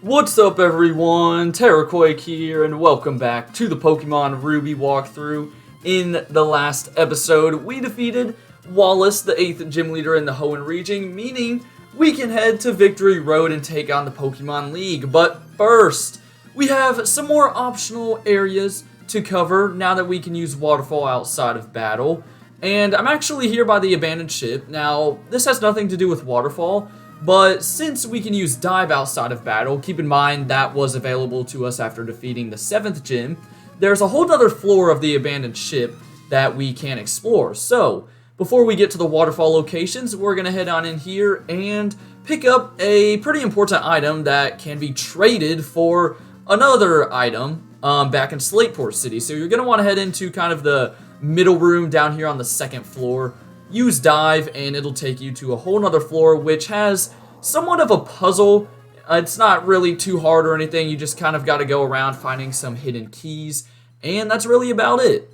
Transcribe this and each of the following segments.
What's up everyone, Terraquake here, and welcome back to the Pokemon Ruby walkthrough. In the last episode, we defeated Wallace, the 8th gym leader in the Hoenn region, meaning we can head to Victory Road and take on the Pokemon League. But first, we have some more optional areas to cover now that we can use Waterfall outside of battle. And I'm actually here by the abandoned ship. Now, this has nothing to do with Waterfall, but since we can use Dive outside of battle, keep in mind that was available to us after defeating the 7th gym, there's a whole other floor of the abandoned ship that we can explore. So, before we get to the Waterfall locations, we're going to head on in here and pick up a pretty important item that can be traded for another item back in Slateport City. So you're going to want to head into kind of the middle room down here on the 2nd floor. Use Dive and it'll take you to a whole nother floor which has somewhat of a puzzle. It's not really too hard or anything, you just kind of got to go around finding some hidden keys, and that's really about it.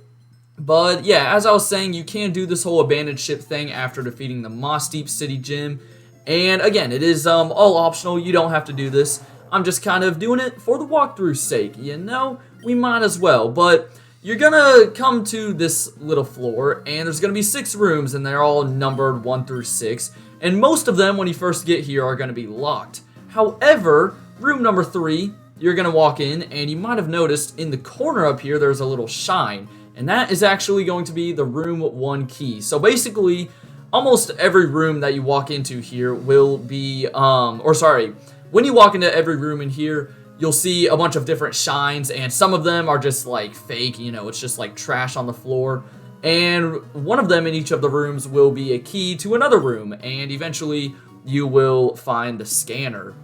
But yeah, as I was saying, you can do this whole abandoned ship thing after defeating the Moss Deep City gym, and again, it is all optional, you don't have to do this. I'm just kind of doing it for the walkthrough's sake, you know, we might as well. But you're gonna come to this little floor, and there's gonna be 6 rooms, and they're all numbered 1 through 6, and most of them, when you first get here, are gonna be locked. However, room number 3, you're gonna walk in, and you might have noticed in the corner up here, there's a little shine, and that is actually going to be the room 1 key. So basically, almost every room that you walk into here will be, when you walk into every room in here, you'll see a bunch of different shines, and some of them are just like fake, you know, it's just like trash on the floor. And one of them in each of the rooms will be a key to another room, and eventually you will find the scanner.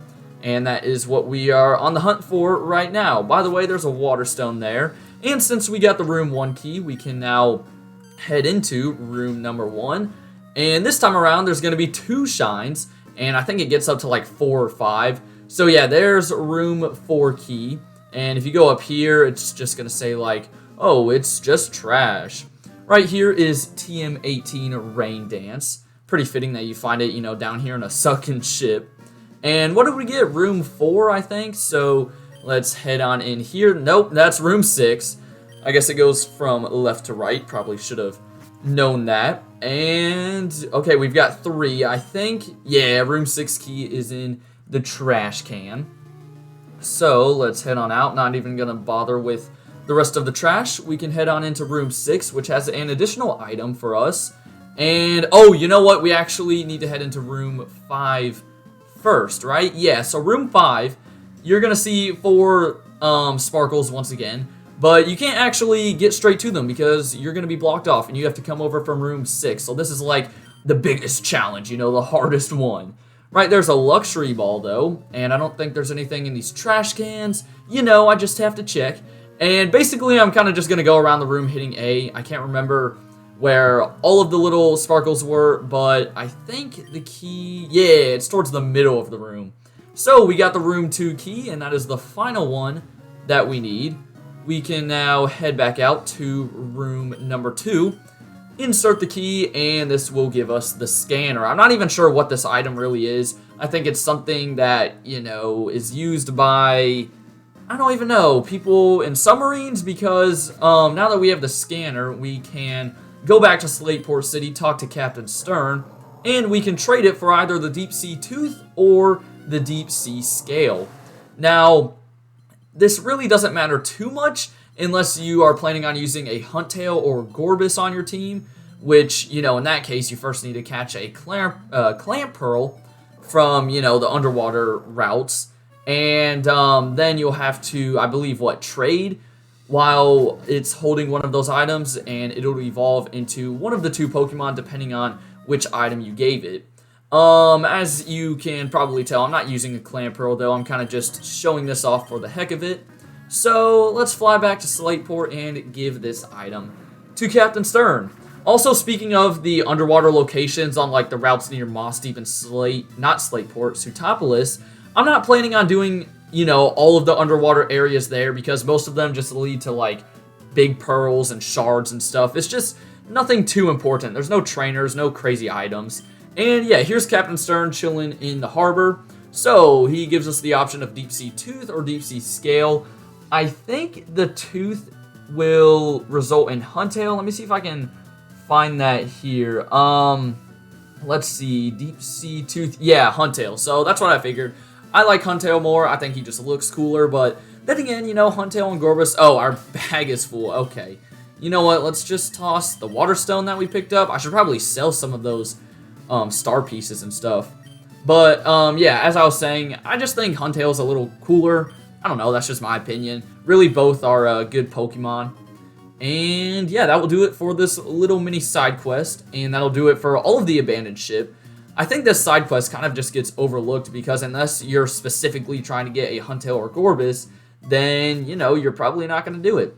And that is what we are on the hunt for right now. By the way, there's a water stone there. And since we got the room 1 key, we can now head into room number 1. And this time around, there's going to be 2 shines, and I think it gets up to like 4 or 5. So yeah, there's room 4 key, and if you go up here, it's just gonna say like, oh, it's just trash. Right here is TM18 Rain Dance. Pretty fitting that you find it, you know, down here in a sunken ship. And what did we get? Room 4, I think. So let's head on in here. Nope, that's room 6. I guess it goes from left to right. Probably should have known that. And okay, we've got 3, I think. Yeah, room 6 key is in the trash can. So let's head on out. Not even gonna bother with the rest of the trash. We can head on into room 6, which has an additional item for us. And oh, you know what? We actually need to head into room 5 first, right? Yeah, so room 5, you're gonna see 4 sparkles once again, but you can't actually get straight to them because you're gonna be blocked off and you have to come over from room 6. So this is like the biggest challenge, you know, the hardest one. Right, there's a luxury ball though, and I don't think there's anything in these trash cans. You know, I just have to check. And basically, I'm kind of just going to go around the room hitting A. I can't remember where all of the little sparkles were, but I think the key, yeah, it's towards the middle of the room. So we got the room 2 key, and that is the final one that we need. We can now head back out to room number 2. Insert the key, and this will give us the scanner. I'm not even sure what this item really is. I think it's something that, you know, is used by, I don't even know, people in submarines, because now that we have the scanner, we can go back to Slateport City, talk to Captain Stern, and we can trade it for either the Deep Sea Tooth or the Deep Sea Scale. Now, this really doesn't matter too much unless you are planning on using a Huntail or Gorbis on your team, which, you know, in that case, you first need to catch a Clamp Pearl from, you know, the underwater routes, and then you'll have to, I believe, trade while it's holding one of those items, and it'll evolve into one of the 2 Pokemon depending on which item you gave it. As you can probably tell, I'm not using a Clamp Pearl, though. I'm kind of just showing this off for the heck of it. So let's fly back to Slateport and give this item to Captain Stern. Also, speaking of the underwater locations on like the routes near Moss Deep and Slateport, Sootopolis, I'm not planning on doing, you know, all of the underwater areas there because most of them just lead to like big pearls and shards and stuff. It's just nothing too important. There's no trainers, no crazy items. And yeah, here's Captain Stern chilling in the harbor. So he gives us the option of Deep Sea Tooth or Deep Sea Scale. I think the Tooth will result in Huntail. Let me see if I can find that here. Let's see, Deep Sea Tooth. Yeah, Huntail. So that's what I figured. I like Huntail more. I think he just looks cooler. But then again, Huntail and Gorbis. Oh, our bag is full. Okay. You know what? Let's just toss the Water Stone that we picked up. I should probably sell some of those star pieces and stuff. But, yeah, as I was saying, I just think Huntail's a little cooler. I don't know, that's just my opinion. Really, both are good Pokemon. And, yeah, that will do it for this little mini side quest. And that'll do it for all of the abandoned ship. I think this side quest kind of just gets overlooked because unless you're specifically trying to get a Huntail or Gorbis, then, you're probably not going to do it.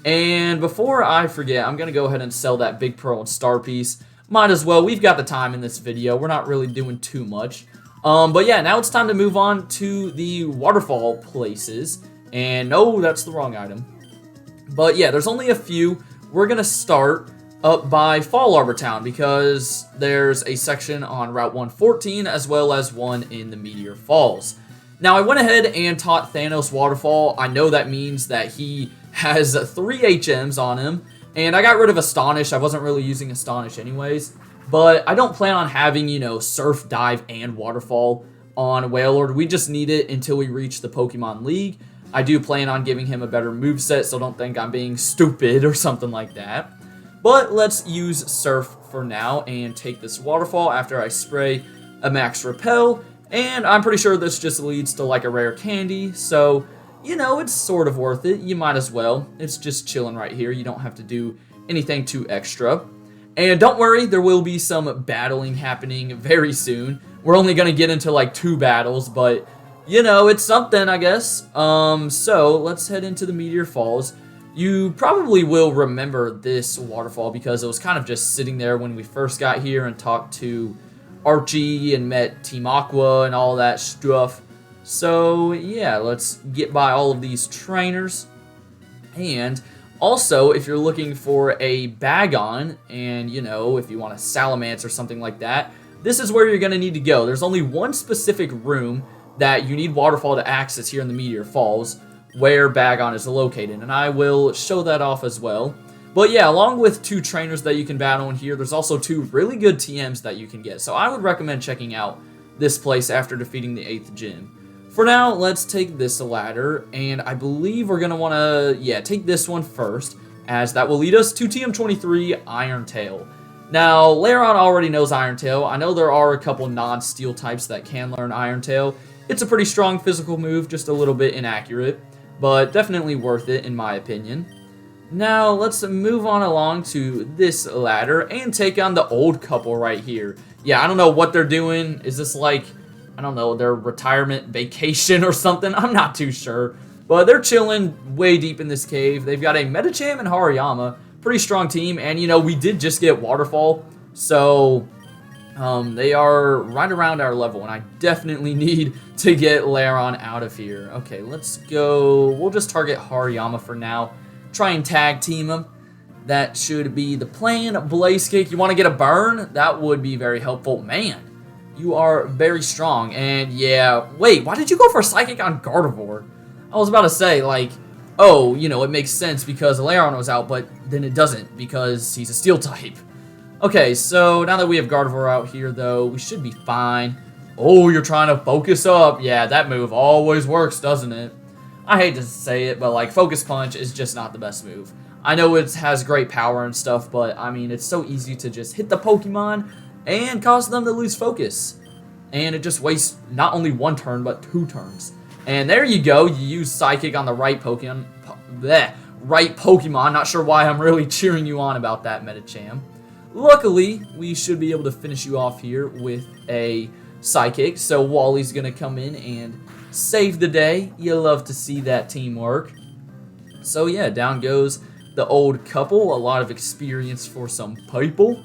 And before I forget, I'm going to go ahead and sell that Big Pearl and Star Piece. Might as well. We've got the time in this video. We're not really doing too much. But yeah, now it's time to move on to the waterfall places. And no, that's the wrong item. But yeah, there's only a few. We're going to start up by Fall Arbor Town because there's a section on Route 114 as well as one in the Meteor Falls. Now, I went ahead and taught Thanos Waterfall. I know that means that he has 3 HMs on him. And I got rid of Astonish. I wasn't really using Astonish anyways. But I don't plan on having, Surf, Dive, and Waterfall on Wailord. We just need it until we reach the Pokemon League. I do plan on giving him a better moveset, so don't think I'm being stupid or something like that. But let's use Surf for now and take this Waterfall after I spray a Max Repel. And I'm pretty sure this just leads to like a rare candy, so it's sort of worth it. You might as well. It's just chilling right here. You don't have to do anything too extra. And don't worry, there will be some battling happening very soon. We're only going to get into like 2 battles, but, it's something, I guess. So let's head into the Meteor Falls. You probably will remember this waterfall because it was kind of just sitting there when we first got here and talked to Archie and met Team Aqua and all that stuff. So, yeah, let's get by all of these trainers. And also, if you're looking for a Bagon, and, if you want a Salamence or something like that, this is where you're going to need to go. There's only one specific room that you need Waterfall to access here in the Meteor Falls, where Bagon is located, and I will show that off as well. But yeah, along with 2 trainers that you can battle in here, there's also 2 really good TMs that you can get. So I would recommend checking out this place after defeating the 8th gym. For now, let's take this ladder, and I believe we're going to want to, take this one first, as that will lead us to TM23 Iron Tail. Now, Lairon already knows Iron Tail. I know there are a couple non-steel types that can learn Iron Tail. It's a pretty strong physical move, just a little bit inaccurate, but definitely worth it in my opinion. Now, let's move on along to this ladder and take on the old couple right here. Yeah, I don't know what they're doing. Is this like, I don't know, their retirement vacation or something? I'm not too sure. But they're chilling way deep in this cave. They've got a Medicham and Hariyama. Pretty strong team. And, we did just get Waterfall. So, they are right around our level. And I definitely need to get Lairon out of here. Okay, let's go. We'll just target Hariyama for now. Try and tag team him. That should be the plan. Blaze Kick, you want to get a burn? That would be very helpful. Man, you are very strong. And yeah, wait, why did you go for Psychic on Gardevoir? I was about to say, like, oh, it makes sense because Lairon was out, but then it doesn't because he's a Steel type. Okay, so now that we have Gardevoir out here, though, we should be fine. Oh, you're trying to focus up. Yeah, that move always works, doesn't it? I hate to say it, but, like, Focus Punch is just not the best move. I know it has great power and stuff, but, I mean, it's so easy to just hit the Pokemon and cause them to lose focus. And it just wastes not only 1 turn, but 2 turns. And there you go. You use Psychic on the right Pokemon. Right Pokemon. Not sure why I'm really cheering you on about that, Medicham. Luckily, we should be able to finish you off here with a Psychic. So Wally's going to come in and save the day. You love to see that teamwork. So yeah, down goes the old couple. A lot of experience for some people.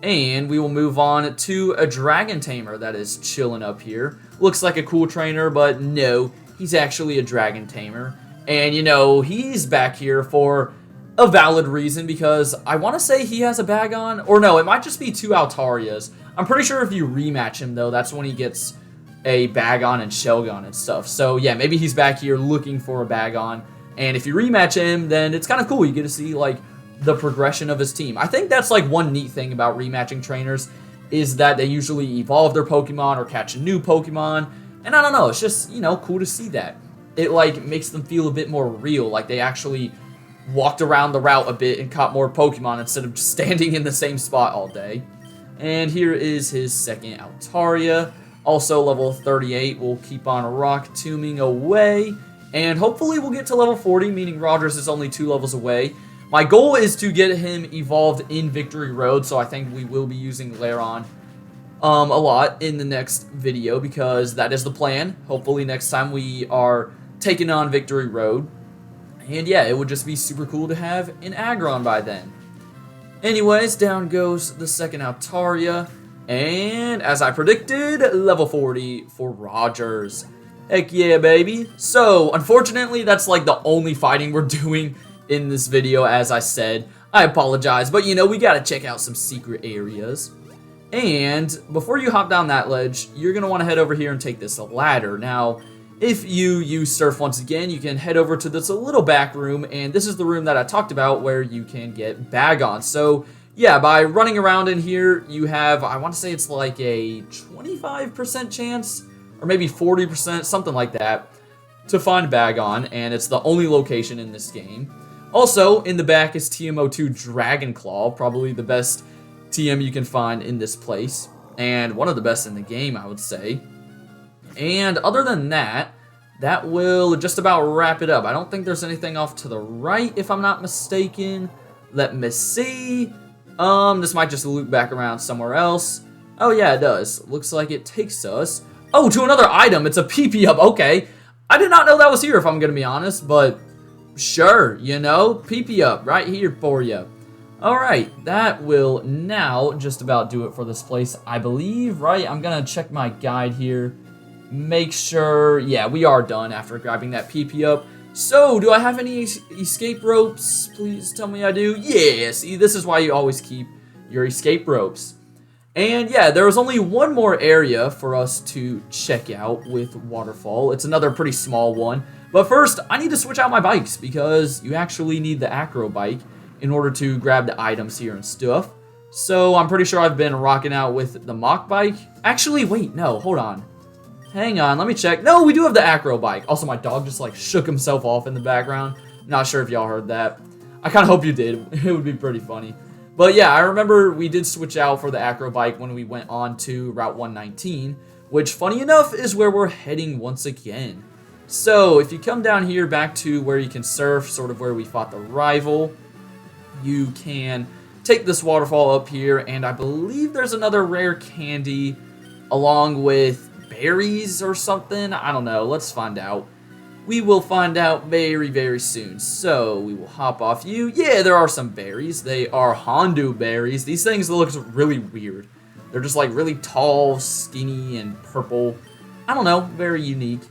And we will move on to a Dragon Tamer that is chilling up here. Looks like a cool trainer, but no, he's actually a Dragon Tamer. And, he's back here for a valid reason because I want to say he has a Bagon. Or no, it might just be 2 Altarias. I'm pretty sure if you rematch him, though, that's when he gets a Bagon and Shelgon and stuff. So yeah, maybe he's back here looking for a Bagon. And if you rematch him, then it's kind of cool. You get to see like the progression of his team. I think that's like one neat thing about rematching trainers is that they usually evolve their Pokemon or catch a new Pokemon. And I don't know, it's just, you know, cool to see that. It like makes them feel a bit more real, like they actually walked around the route a bit and caught more Pokemon instead of just standing in the same spot all day. And here is his second Altaria, also level 38. We'll keep on rock tombing away, and hopefully we'll get to level 40, meaning Rogers is only 2 levels away. My goal is to get him evolved in Victory Road, so I think we will be using Lairon a lot in the next video, because that is the plan. Hopefully next time we are taking on Victory Road. And yeah, it would just be super cool to have an Aggron by then. Anyways, down goes the second Altaria. And as I predicted, level 40 for Rogers. Heck yeah, baby. So, unfortunately, that's like the only fighting we're doing in this video, as I said. I apologize, but you know, we gotta check out some secret areas. And before you hop down that ledge, you're gonna wanna head over here and take this ladder. Now, if you use Surf once again, you can head over to this little back room, and this is the room that I talked about where you can get Bagon. So, yeah, by running around in here, you have, I want to say it's like a 25% chance, or maybe 40%, something like that, to find Bagon, and it's the only location in this game. Also, in the back is TM02 Dragonclaw, probably the best TM you can find in this place, and one of the best in the game, I would say. And other than that, that will just about wrap it up. I don't think there's anything off to the right, if I'm not mistaken. Let me see. This might just loop back around somewhere else. Oh yeah, it does. Looks like it takes us, oh, to another item. It's a PP up. Okay. I did not know that was here, if I'm gonna be honest, but sure, you know, PP up right here for you. Alright, that will now just about do it for this place, I believe, right? I'm gonna check my guide here. Make sure, yeah, we are done after grabbing that PP up. So, do I have any escape ropes? Please tell me I do. Yeah, see, this is why you always keep your escape ropes. And yeah, there was only one more area for us to check out with Waterfall. It's another pretty small one. But first, I need to switch out my bikes because you actually need the acro bike in order to grab the items here and stuff. So, I'm pretty sure I've been rocking out with the mock bike. Actually, wait, no, hold on. Hang on, let me check. No, we do have the acro bike. Also, my dog just like shook himself off in the background. Not sure if y'all heard that. I kind of hope you did. It would be pretty funny. But yeah, I remember we did switch out for the acro bike when we went on to Route 119, which funny enough is where we're heading once again. So if you come down here back to where you can surf, sort of where we fought the rival, you can take this waterfall up here, and I believe there's another rare candy along with berries or something. I don't know. Let's find out. We will find out very, very soon. So we will hop off you. Yeah, there are some berries. They are Hondu berries. These things look really weird. They're just like really tall, skinny, and purple. I don't know. Very unique.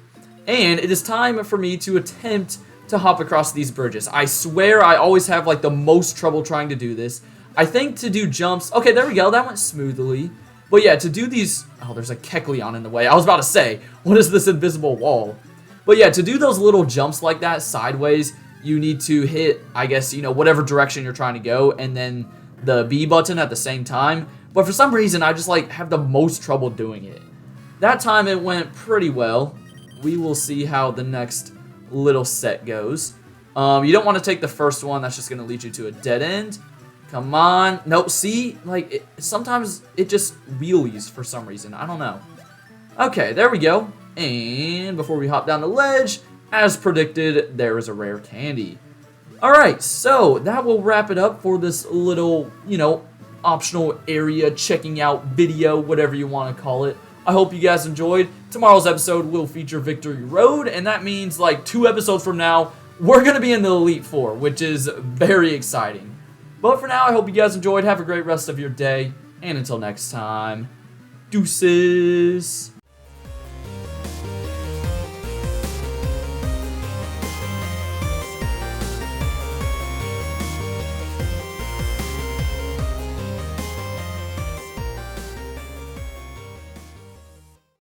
And it is time for me to attempt to hop across these bridges. I swear I always have like the most trouble trying to do this. I think to do jumps. Okay, there we go. That went smoothly. But yeah, to do these... Oh, there's a Kecleon in the way. I was about to say, what is this invisible wall? But yeah, to do those little jumps like that sideways, you need to hit, I guess, you know, whatever direction you're trying to go, and then the B button at the same time. But for some reason, I just, like, have the most trouble doing it. That time it went pretty well. We will see how the next little set goes. You don't want to take the first one. That's just going to lead you to a dead end. Come on. Nope, see? Like, sometimes it just wheelies for some reason. I don't know. Okay, there we go. And before we hop down the ledge, as predicted, there is a rare candy. Alright, so that will wrap it up for this little, you know, optional area checking out video, whatever you want to call it. I hope you guys enjoyed. Tomorrow's episode will feature Victory Road, and that means like 2 episodes from now, we're going to be in the Elite Four, which is very exciting. But for now, I hope you guys enjoyed. Have a great rest of your day. And until next time, deuces.